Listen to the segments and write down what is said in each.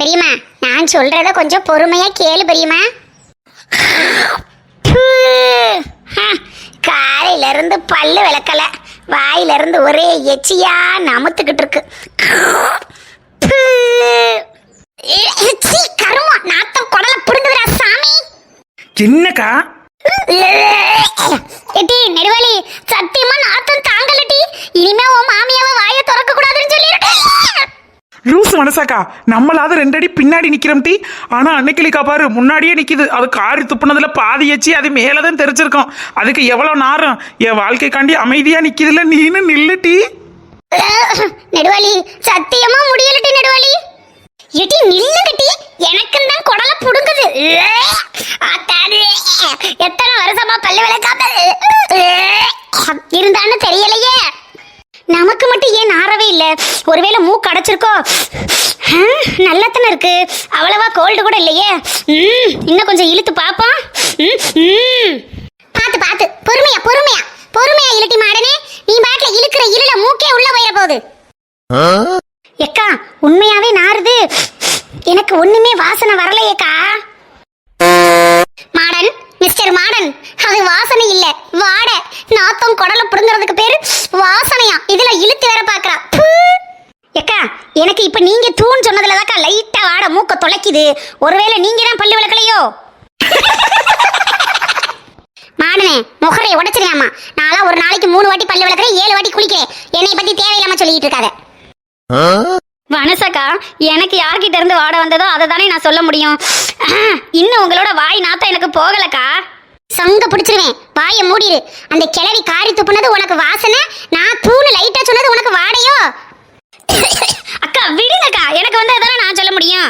பெரியம்மா, நான் சொல்றத கொஞ்சம் பொறுமையா கேளு பெரியம்மா. காலையில இருந்து பல்லு விளக்கல, வாயில இருந்து ஒரே எச்சியா நமுத்துக்கிட்டு இருக்கு. கருமா நாத்தம் குடல புடுங்குதுடா சாமி. என்னக்கா? எட்டி நெடுவாளி, சத்தியமா நாத்தம் தாங்கலட்டி. இனிமே உன் மாமியாவ வாயை திறக்க கூடாதுன்னு சொல்லிருக்கேன். லூசு மனசாக்கா, நம்மளாவது 2 அடி பின்னாடி நிக்கிறோம் டீ. ஆனா அன்னைக்கிளிக்கா பாரு முன்னாடியே நிக்குது. அது காரி துப்புனதுல பாதி எச்சி அது மேலதான் தெரிச்சிருக்கோம். அதுக்கு எவ்வளவு நேரம் என் வாழ்க்கைக்காண்டி அமைதியா நிக்குதுல, நீனு நில்லு டீ. நெடுவாளி, சத்தியமா முடியலட்டி நெடுவாளி. எட்டி நில்லுங்கட்டி, எனக்கும் தான் குடல புடுங்குது. எத்தனை வருஷமா பல்லு விளக்காம இருந்தான்னு தெரியலையே. நமக்கு மட்டும் ஏன் நாரவே இல்ல? ஒருவேளை மூக்கு அடைச்சிருக்கோ? நல்லத்தனை இருக்கு, அவ்வளவா கோல்டு கூட இல்லையே. இன்னும் கொஞ்சம் இழுத்து பாப்போம். பாத்து பாத்து, பொறுமையா பொறுமையா பொறுமையா இழுட்டி மாடனே. நீ பாட்டுல இழுக்கிற இருள மூக்கே உள்ள போயிட போகுது. எக்கா, உண்மையாவே நாறுது. எனக்கு ஒண்ணுமே வாசனை வரலையேக்கா. மாடன், மிஸ்டர் மாடன், அது வாசனை இல்ல, வாடை. நாத்தம் குடல புடுங்கிறதுக்கு பேரு வாசனையா? இதுல இழுத்து வேற பாக்குறா. எக்கா, எனக்கு இப்ப நீங்க தூண் சொன்னதுலதாக்கா லைட்டா வாட மூக்க தொலைக்குது. ஒருவேளை நீங்க தான் பல்லு விளக்கலையோ? மாடனே, முகரைய உடைச்சிரியாமா. நான்லாம் ஒரு நாளைக்கு 3 வாட்டி பல்லு விளக்குறேன், 7 வாட்டி குளிக்கிறேன். என்னை பத்தி தேவையில்லாம சொல்லிட்டு இருக்காத. வனசக்கா, எனக்கு யார்கிட்ட இருந்து வாட வந்ததோ அதை தானே நான் சொல்ல முடியும். இன்னும் உங்களோட வாய் நாத்தம் எனக்கு போகலக்கா. சங்க பிடிச்சிருவேன், வாயை மூடிடு. அந்த கிளவி காரி துப்புனது உனக்கு வாசனை, நான் தூணு லைட்டா சொன்னது உனக்கு வாடையோ? அக்கா விடுங்கக்கா, எனக்கு வந்து அதெல்லாம் நான் சொல்ல முடியும்.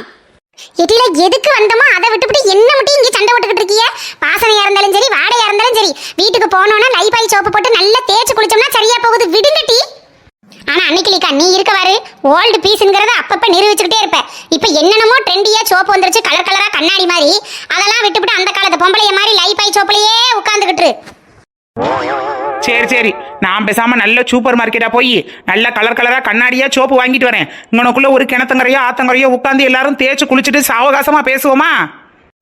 இதில எதுக்கு வந்தோமோ அதை விட்டுவிட்டு என்ன மட்டும் இங்கே சண்டை போட்டுக்கிட்டு இருக்கிய? வாசனையா இருந்தாலும் சரி, வாடையா இருந்தாலும் சரி, வீட்டுக்கு போனோன்னா லைபாய் சோப்பு போட்டு நல்லா தேய்ச்சி குளிச்சோம்னா சரியா போகுது. விடுங்கட்டி. ஆனா அன்னைக்கிலிக்கா, நீ இருக்கவாரு ஓல்டு பீஸ்ங்கிறத அப்பப்ப நிரூபிச்சுக்கிட்டே இருப்ப. இப்ப என்னென்னமோ ட்ரெண்டியா சோப்பு வந்துருச்சு, கலர் கலரா கண்ணாடி மாதிரி. அதெல்லாம் விட்டுவிட்டு அந்த காலத்து பொம்பளைய மாதிரி லைபாய் சோப்புலயே உட்காந்துக்கிட்டு. சரி சரி, நான் பேசாம நல்ல சூப்பர் மார்க்கெட்டா போய் நல்ல கலர் கலரா கண்ணாடியா சோப்பு வாங்கிட்டு வரேன். இங்கனக்குள்ள ஒரு கிணத்தங்கரையோ ஆத்தங்கரையோ உட்காந்து எல்லாரும் தேய்ச்சி குளிச்சுட்டு சாவகாசமா பேசுவோமா?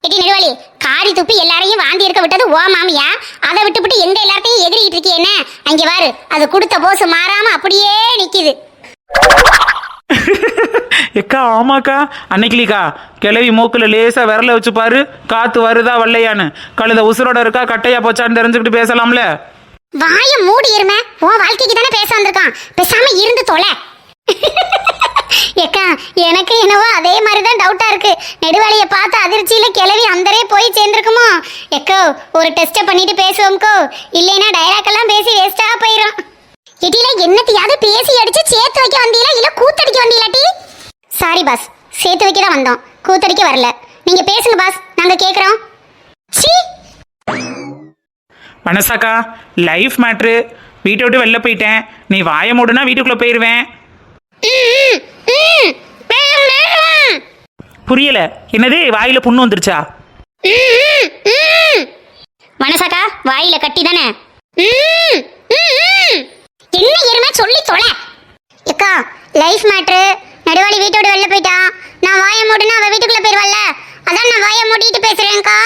எடி நெடுவாளி, காரி துப்பி எல்லாரையும் வாந்தி இருக்க விட்டது ஓ மாமியா? அதை விட்டுவிட்டு எங்க எல்லாத்தையும் எகிரிட்டு இருக்கிய என்ன? அங்க பாரு, அது கொடுத்த போஸ் மாறாம அப்படியே நிக்குது. எக்கா ஆமாக்கா, அன்னைக்கிலிக்கா கிளவி மூக்குல லேசா விரல வச்சு பாரு, காத்து வருதா வரலையான்னு. கழுத உசுரோட இருக்கா கட்டையா போச்சான்னு தெரிஞ்சுக்கிட்டு பேசலாம்ல. வாய மூடி இருமே, உன் வாழ்க்கைக்கு தானே பேச வந்திருக்கான், பேசாம இருந்து தொலை. ஏக்கா, எனக்கு என்னவோ அதே மாதிரிதான் டவுட்டா இருக்கு. நெடுவாளிய பார்த்து அதிர்ச்சியில கிளவி அந்தரே போய் சேர்ந்துருக்குமோ? எக்கோ, ஒரு டெஸ்ட் பண்ணிட்டு பேசுவோம்க்கோ, இல்லைன்னா டைலாக் எல்லாம் பேசி வேஸ்டா போயிடும். இடியில என்னத்தையாவது பேசி அடிச்சு சேர்த்து வைக்க வந்தீங்களா இல்ல கூத்தடிக்க வந்தீங்களாட்டி? சாரி பாஸ், சேர்த்து வைக்க தான் வந்தோம், கூத்தடிக்க வரல. நீங்க பேசுங்க பாஸ், நாங்க கேக்குறோம். சீ மனசாக்கா, லைஃப் மேட்ரு. வீட்டை விட்டு வெளில போயிட்டேன், நீ வாய மூடுனா வீட்டுக்குள்ள போயிருவேன். புரியல, என்னது வாயில புண்ணு வந்துருச்சா? மனசாக்கா, வாயில கட்டி தானே. என்ன எருமை சொல்லி தொலை. அக்கா, லைஃப் மேட்ரு. நடுவாளி வீட்டோட வெளில போயிட்டான், நான் வாய மூடுனா அவ வீட்டுக்குள்ள போயிருவாள்ல, அதான் நான் வாய மூடிட்டு பேசுறேன்க்கா.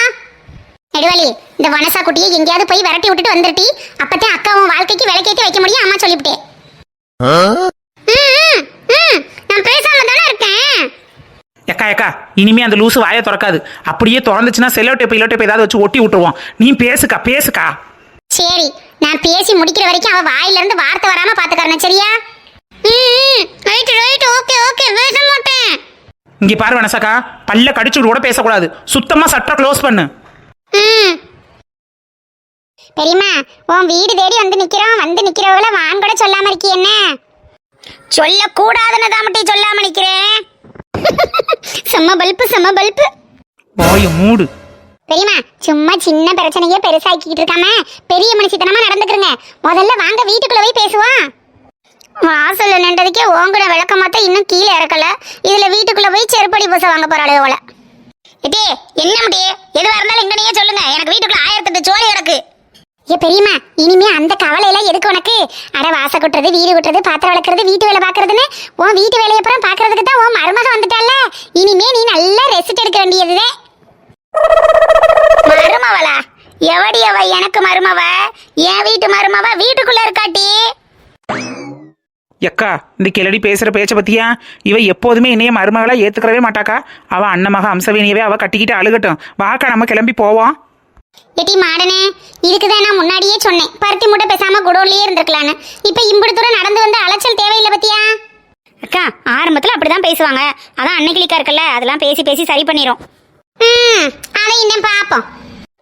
நடுவாளி, இந்த வனசா குட்டியை எங்கேயாவது போய் விரட்டி விட்டுட்டு வந்துருட்டி, அப்பதான் அக்கா உன் வாழ்க்கைக்கு விளக்கேற்றி வைக்க முடியும். அம்மா சொல்லிவிட்டேன். நான் பேசாம தானே இருக்கேன். எக்கா எக்கா, இனிமே அந்த லூசு வாயை திறக்காது. அப்படியே திறந்துச்சுன்னா செல்லோ டேப் ஏதாவது வச்சு ஒட்டி விட்டுருவோம். நீ பேசுக்கா பேசுக்கா. சரி, நான் பேசி முடிக்கிற வரைக்கும் அவ வாயில இருந்து வார்த்தை வராம பாத்துக்கறேன், சரியா? ரைட் ரைட், ஓகே ஓகே, பேச மாட்டேன். இங்க பாரு வனசாக்கா, பல்ல கடிச்சுட்டு கூட பேசக்கூடாது. சுத்தமா சட்டை க்ளோஸ் பண்ணு. பெரியம்மா, உன் வீடு தேடி வந்து நிக்கிறவங்கள வான் கூட சொல்லாம இருக்கி என்ன? சொல்ல கூடாதுன்னு தான் மட்டும் சொல்லாம நிக்கிறேன். செம்ம பல்பு. வாய மூடு. பெரியம்மா, சும்மா சின்ன பிரச்சனையே பெருசாக்கிட்டு இருக்காம பெரிய மனுஷத்தனமா நடந்துக்கிறங்க. முதல்ல வாங்க வீட்டுக்குள்ள போய் பேசுவோம். வாசல்ல நின்றதுக்கே ஓங்குன விளக்க மாத்த இன்னும் கீழே இறக்கல, இதுல வீட்டுக்குள்ள போய் செருப்படி பூச வாங்க போறாளே போல. எட்டே, என்ன முடியே? எதுவா இருந்தாலும் இங்கனையே சொல்லுங்க, எனக்கு வீட்டுக்குள்ள 1008 சோழி கிடக்கு. ஏ பெரியம்மா, இனிமே அந்த கவலை எல்லாம் எதுக்கு உனக்கு? அட வாச கொட்டுறது, வீடு கொட்டுறது, பாத்திரம் வளர்க்கறது, வீட்டு வேலை பாக்குறதுன்னு உன் வீட்டு வேலையை அப்புறம் பாக்குறதுக்கு தான் உன் மருமக வந்துட்டால. இனிமே நீ நல்லா ரெஸ்ட் எடுக்க வேண்டியதுதான். மருமவளா? எவடி அவ எனக்கு மருமவ? என் வீட்டு மருமவ வீட்டுக்குள்ள இருக்காட்டி. எக்கா, இந்த கிளடி பேசுற பேச்ச பத்தியா? இவ எப்போதுமே என்னைய மருமகளா ஏத்துக்கிறவே மாட்டாக்கா. அவ அண்ணமக அம்சவேணியவே அவ கட்டிக்கிட்டு அழுகட்டும். வாக்கா, நம்ம கிளம்பி போவோம். எட்டி மாடனே, இதுக்குதான் நான் முன்னாடியே சொன்னேன், பருத்தி மூட்டை பேசாம குடோன்லயே இருந்திருக்கலான்னு. இப்ப இம்புடு தூரம் நடந்து வந்து அலைச்சல் தேவையில்லை பத்தியா? அக்கா, ஆரம்பத்துல அப்படிதான் பேசுவாங்க. அதான் அன்னைக்கிளிக்கா இருக்குல்ல, அதெல்லாம் பேசி பேசி சரி பண்ணிரும். அதை இன்னும் பாப்போம்.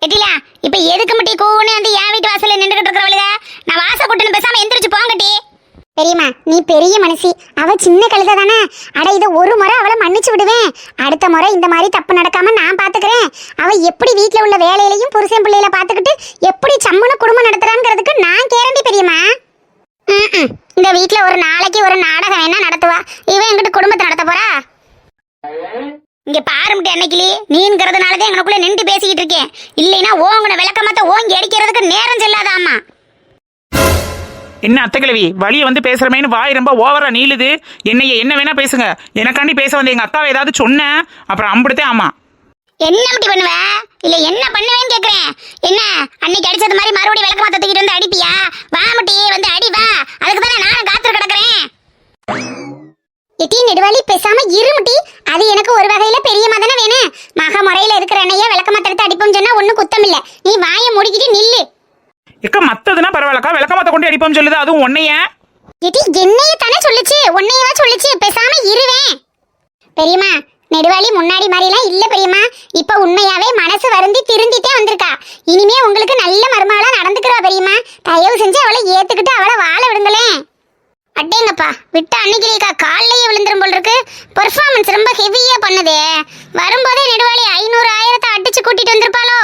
எட்டிலா, இப்ப எதுக்கு முட்டி கூன்னு வந்து என் வீட்டு வாசல்ல நின்றுகிட்டு இருக்கிறவளுக? நான் வாச கூட்டுன்னு பேசாம எந்திரிச்சு போங்கட்டி. பெரியம்மா, நீ பெரிய மனுஷி, அவ சின்ன கழுதை தானே. அட, இதை ஒரு முறை அவளை மன்னிச்சு விடுவேன். அடுத்த முறை இந்த மாதிரி தப்பு நடக்காம நான் பாத்துக்கிறேன். அவ எப்படி வீட்டுல உள்ள வேலையிலையும் புருஷன் பிள்ளையில பாத்துக்கிட்டு எப்படி சம்முன்னு குடும்பம் நடத்துறாங்கிறதுக்கு நான் கேரண்டி பெரியம்மா. இந்த வீட்டுல ஒரு நாளைக்கு ஒரு நாடகம் வேணா நடத்துவா. இவன் எங்கிட்ட குடும்பத்தை நடத்த போறா? இங்க பாருமிட்டு அன்னைக்கிளி, நீங்கிறதுனாலதான் எங்களுக்குள்ள நின்று பேசிக்கிட்டு இருக்கேன். இல்லைன்னா ஓங்கன விளக்கமாத்த ஓங்கி அடிக்கிறதுக்கு நேரம் செல்லாதாமா. என்ன அத்தைக்கிழவி, வழிய வந்து பேசுறமேனு வாய் ரொம்ப ஓவரா நீளுது. என்னைய என்ன வேணா பேசுங்க. எனக்காண்டி பேச வந்த எங்க அக்காவை ஏதாவது சொன்னேன் அப்புறம் அம்புடுத்தே. ஆமா, என்ன அப்படி பண்ணுவ? இல்ல என்ன பண்ணுவேன்னு கேக்குறேன். என்ன அன்னைக்கு அடிச்சது மாதிரி மறுபடியும் விளக்கமாத்த தூக்கிட்டு வந்து அடிப்பியா? வா முட்டி, வந்து அடி வா. அதுக்கு தானே நானும் காத்துட்டு கிடக்குறேன். எட்டி நெடுவாளி, பேசாம இருமுட்டி. அது எனக்கு ஒரு வகையில பெரிய மதன வேணும். மக முறையில இருக்கிற அண்ணைய விளக்கமாத்த எடுத்து அடிப்போம் சொன்னா ஒன்னும் குத்தம் இல்ல. நீ வாயை மூடிக்கிட்டு நில்லு. எக்க, மத்ததுன்னா பரவாயில்லக்கா, விளக்கமாத்த கொண்டு அடிப்போம் சொல்லுது, அதுவும் உன்னைய. எட்டி என்னைய தானே சொல்லுச்சு, உன்னையவா சொல்லுச்சு. பேசாம இருவேன். பெரியம்மா, நெடுவாளி முன்னாடி மாதிரிலாம் இல்ல பெரியம்மா. இப்ப உண்மையாவே மனசு வருந்தி திருந்திட்டே வந்திருக்கா. இனிமே உங்களுக்கு நல்ல மருமகளா நடந்துக்கிறா பெரியம்மா. தயவு செஞ்சு அவளை ஏத்துக்கிட்டு அவளை வாழ விடுங்களேன். அட்டேங்கப்பா, விட்ட அன்னைக்கிலேக்கா காலையே விழுந்துரும் போல் இருக்கு. பெர்ஃபார்மன்ஸ் ரொம்ப ஹெவியா பண்ணுதே. வரும்போதே நெடுவாளி 500 1000 அடிச்சு கூட்டிட்டு வந்திருப்பாளோ?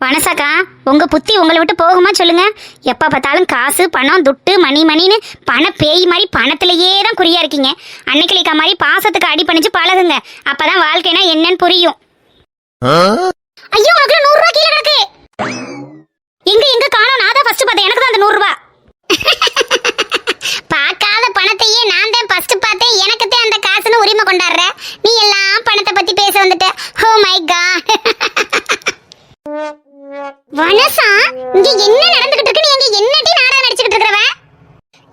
வனசாக்கா, உங்க புத்தி உங்களை விட்டு போகுமா சொல்லுங்க? எப்ப பார்த்தாலும் காசு பணம் துட்டு மணின்னு பண பேய் மாதிரி பணத்திலேயே தான் குறியா இருக்கீங்க. அன்னைக்கிளிக்கா மாதிரி பாசத்துக்கு அடி பண்ணிச்சு பழகுங்க. அப்பதான் வாழ்க்கைனா என்னன்னு புரியும். ஐயோ, உனக்கு 100 ரூபாய் கீழே கிடக்கு. எங்க காணோம்? நான் தான் ஃபர்ஸ்ட் பார்த்தேன். எனக்கு தான் அந்த 100 ரூபாய். பார்க்காத பணத்தையே நான் தான் ஃபர்ஸ்ட் பார்த்தேன். எனக்கு தான் அந்த காசுன்னு உரிமை கொண்டாடுற. நீ எல்லாம் பணத்தை பத்தி பேச வந்துட்ட. Oh my God. வனசா, இங்க என்ன நடந்துகிட்டு இருக்கு? நீ இங்க என்னடி நாடகம் நடிச்சிட்டு இருக்கறவ?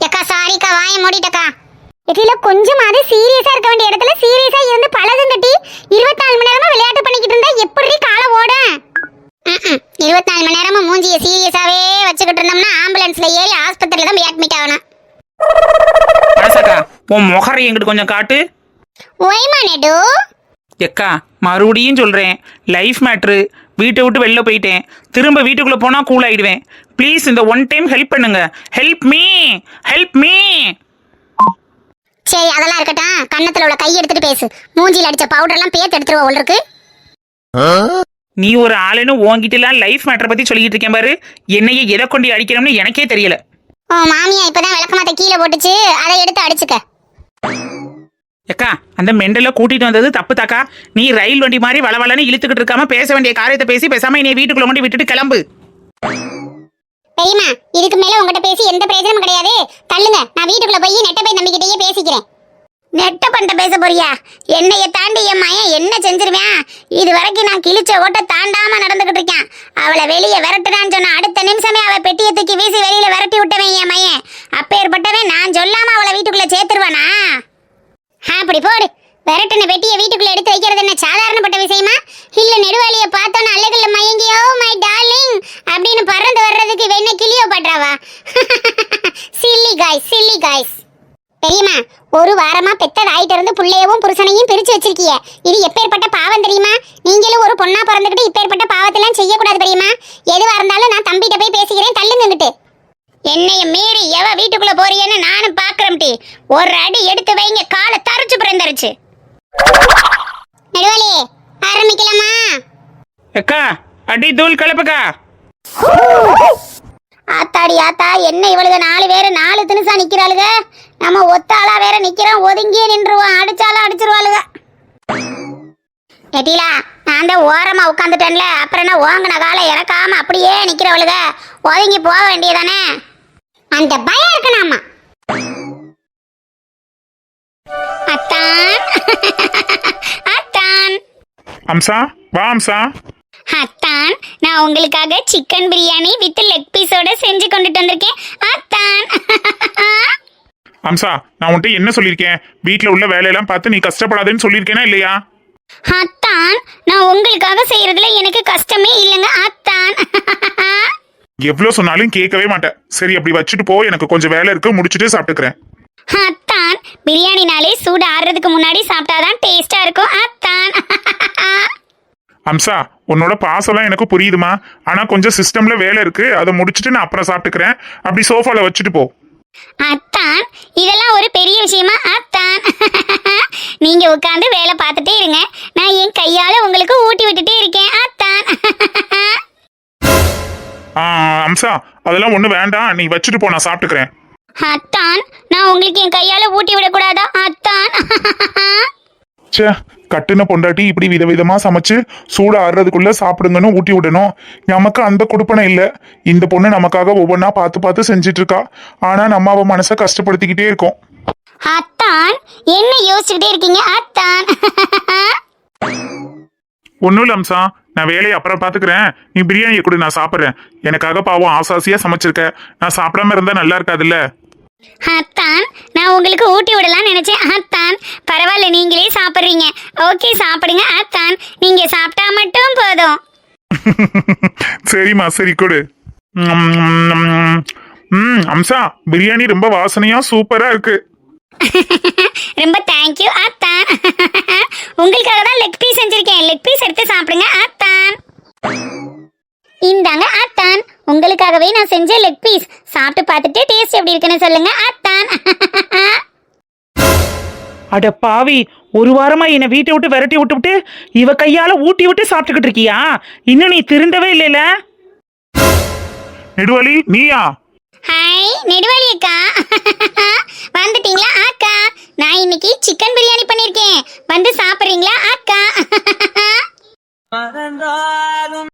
ஏக்கா சாரிக்கா, வாயை மூடிட்டக்கா. இதுல கொஞ்சமாவது சீரியஸா இருக்க வேண்டிய இடத்துல சீரியஸா இருந்து பழகுங்கட்டி. 24 மணி நேரமா விளையாட்டு பண்ணிக்கிட்டு இருந்தா எப்படி கால ஓடும்? 24 மணி நேரமா மூஞ்சிய சீரியஸாவே வச்சுக்கிட்டு இருந்தோம்னா ஆம்புலன்ஸ்ல ஏறி ஆஸ்பத்திரியில தான் அட்மிட் ஆகணும். பரசாக்கா, உன் முகரை எங்கிட்டு கொஞ்சம் காட்டு. ஓய்மா நெடு. எக்கா, மறுபடியும் சொல்றேன், லைஃப் மேட்ரு. வீட்டை விட்டு வெளில போயிட்டேன், திரும்ப வீட்டுக்குள்ள போனா கூல் ஆயிடுவேன். ப்ளீஸ் இந்த ஒன் டைம் ஹெல்ப் பண்ணுங்க. Help me, help me. சரி, அதெல்லாம் இருக்கட்டும். கண்ணத்துல உள்ள கை எடுத்துட்டு பேசு. மூஞ்சில அடிச்ச பவுடர் எல்லாம் பேத்து எடுத்துருவா உள்ள இருக்கு. நீ ஒரு ஆளுன்னு உன்கிட்டலாம் லைஃப் மேட்டரை பத்தி சொல்லிட்டு இருக்கேன் பாரு. என்னைய எதை கொண்டு அடிக்கணும்னு எனக்கே தெரியல. ஓ மாமியா இப்பதான் விளக்கமாத்த கீழே போட்டுச்சு, அதை எடுத்து அடிச்சுக்க. எக்கா, அந்த மெண்டல கூட்டிட்டு வந்தது தப்பு தாக்கா. நீ ரயில் வண்டி மாதிரி வளவளன்னு இழுத்துக்கிட்டு இருக்காம பேச வேண்டிய காரியத்தை பேசி பேசாம நீ வீட்டுக்குள்ள கொண்டு விட்டுட்டு கிளம்பு. பெரியம்மா, இதுக்கு மேல உங்ககிட்ட பேசி எந்த பிரயோஜனமும் கிடையாது. தள்ளுங்க, நான் வீட்டுக்குள்ள போய் நெட்ட போய் நம்பிக்கிட்டே பேசிக்கிறேன். நெட்ட பண்ண பேச போறியா? என்னைய தாண்டி என் மயன் என்ன செஞ்சிருவேன்? இது வரைக்கும் நான் கிழிச்ச ஓட்ட தாண்டாம நடந்துகிட்டு இருக்கேன். அவளை வெளியே விரட்டுறான்னு சொன்ன அடுத்த நிமிஷமே அவ பெட்டியை தூக்கி வீசி வெளியில விரட்டி விட்டவன் என் மயன். அப்பேற்பட்டவன் நான் சொல்லாம அவளை வீட்டுக்குள்ள சேர்த்துருவானா? அப்படி போடு. விரட்டின பெட்டியை வீட்டுக்குள்ள எடுத்து வைக்கிறது என்ன சாதாரணப்பட்ட விஷயமா? இல்ல நெடுவாளிய பார்த்தோன்னு அழகுல மயங்கியோ மை டார்லிங் அப்படின்னு பறந்து வர்றதுக்கு வெண்ண கிளியோ பண்றாவா? Silly guys, silly guys. பெரியம்மா, ஒரு வாரமா பெத்தது ஆயிட்டு இருந்து புள்ளையவும் புருஷனையும் பிரிச்சு வச்சிருக்கிய. இது எப்பேற்பட்ட பாவம் தெரியுமா? நீங்களும் ஒரு பொண்ணா பிறந்துகிட்டு இப்பேற்பட்ட பாவத்தெல்லாம் செய்யக்கூடாது பெரியம்மா. எதுவா இருந்தாலும் நான் தம்பிட்ட போய் பேசிக்கிறேன். தள்ளுங்கிட்டு. என்னைய மீறி எவ வீட்டுக்குள்ள போறியன்னு நானும் பாக்குறேன். டி ஒரு அடி எடுத்து வைங்க, காலை தரிச்சு பிறந்தரிச்சு. நடுவாளி, ஆரம்பிக்கலாமா? எக்கா, அடி தூள் கலப்புக்கா. ஆத்தாடி ஆத்தா, என்ன இவளுக 4 பேரு 4 தினுசா நிக்கிறாளுக. நம்ம ஒத்த ஆளா வேற நிக்கிறோம். ஒதுங்கியே நின்றுவான். அடிச்சாலும் அடிச்சிருவாளுக. எட்டிலா நான் தான் ஓரமா உட்காந்துட்டேன்ல, அப்புறம் என்ன ஓங்கின காலை இறக்காம அப்படியே நிக்கிறவளுக, ஒதுங்கி போக வேண்டியதானே. அந்த பயம் இருக்கணாமா. அத்தான் அத்தான் அம்சா வா அம்சா. அத்தான், நான் உங்களுக்காக சிக்கன் பிரியாணி வித் லெக் பீஸோட செஞ்சு கொண்டுட்டு வந்திருக்கேன் அத்தான். அம்சா நான் உன்கிட்ட என்ன சொல்லியிருக்கேன்? வீட்டில் உள்ள வேலையெல்லாம் பார்த்து நீ கஷ்டப்படாதேன்னு சொல்லியிருக்கேனா இல்லையா? அத்தான், நான் உங்களுக்காக செய்யறதுல எனக்கு கஷ்டமே இல்லைங்க அத்தான். எவ்வளோ சொன்னாலும் கேட்கவே மாட்டேன். சரி அப்படி வச்சுட்டு போ, எனக்கு கொஞ்சம் வேலை இருக்கு, முடிச்சுட்டு சாப்பிட்டுக்கிறேன். அத்தான், பிரியாணினாலே சூடு ஆறுறதுக்கு முன்னாடி சாப்பிட்டாதான் டேஸ்டா இருக்கும் அத்தான். அம்சா உன்னோட பாசம்லாம் எனக்கு புரியுதுமா, ஆனா கொஞ்சம் சிஸ்டம்ல வேலை இருக்கு, அதை முடிச்சுட்டு நான் அப்புறம் சாப்பிட்டுக்கிறேன். அப்படி சோஃபால வச்சுட்டு போ. அத்தான், இதெல்லாம் ஒரு பெரிய விஷயமா அத்தான்? நீங்க உட்கார்ந்து வேலை பார்த்துட்டே இருங்க, நான் என் கையால உங்களுக்கு ஊட்டி விட்டுட்டே இருக்கேன் அத்தான். அம்சா அதெல்லாம் ஒண்ணு வேண்டாம், நீ வச்சுட்டு போ, நான் சாப்பிட்டுக்கிறேன். அத்தான், நான் உங்களுக்கு என் கையால ஊட்டி விடக்கூடாதா அத்தான்? ச்சே, கட்டுன பொண்டாட்டி இப்படி விதவிதமா சமைச்சு சூடு ஆறுறதுக்குள்ள சாப்பிடுங்கன்னு ஊட்டி விடணும். நமக்கு அந்த கொடுப்பனை இல்ல. இந்த பொண்ணு நமக்காக ஒவ்வொன்றா பார்த்து பார்த்து செஞ்சிட்டு இருக்கா. ஆனா நம்ம அவ மனசை கஷ்டப்படுத்திக்கிட்டே இருக்கோம். அத்தான், என்ன யோசிச்சுக்கிட்டே இருக்கீங்க அத்தான்? ஒன்னும் இல்ல அம்சா, நான் வேலையை அப்புறம் பாத்துக்கிறேன். நீ பிரியாணியை கொடு, நான் சாப்பிட்றேன். எனக்காக பாவம் ஆசாசியா சமைச்சிருக்க, நான் சாப்பிடாம இருந்தா நல்லா இருக்காதுல்ல. அத்தான், நான் உங்களுக்கு ஊட்டி விடலாம்னு நினைச்சேன் அத்தான். பரவாயில்ல, நீங்களே சாப்பிடுறீங்க. ஓகே சாப்பிடுங்க அத்தான், நீங்க சாப்பிட்டா மட்டும் போதும். சரிம்மா சரி கொடு. அம்சா பிரியாணி ரொம்ப வாசனையா சூப்பரா இருக்கு. ரொம்ப தேங்க்யூ அத்தான். உங்களுக்காக தான் லெக் பீஸ் செஞ்சிருக்கேன், லெக் பீஸ் எடுத்து சாப்பிடுங்க அத்தான். இந்தாங்க அத்தான், உங்களுக்காகவே நான் செஞ்ச லெக் பீஸ். சாப்பிட்டு பார்த்துட்டு டேஸ்ட் எப்படி இருக்குன்னு சொல்லுங்க அத்தான். அட பாவி, ஒரு வாரமா என்னை வீட்டை விட்டு விரட்டி விட்டு இவ கையால ஊட்டி விட்டு சாப்பிட்டுக்கிட்டு இருக்கியா? இன்னும் நீ திருந்தவே இல்லைல? நெடுவாளி நீயா? ஹாய் நெடுவாளி அக்கா, வந்துட்டீங்களா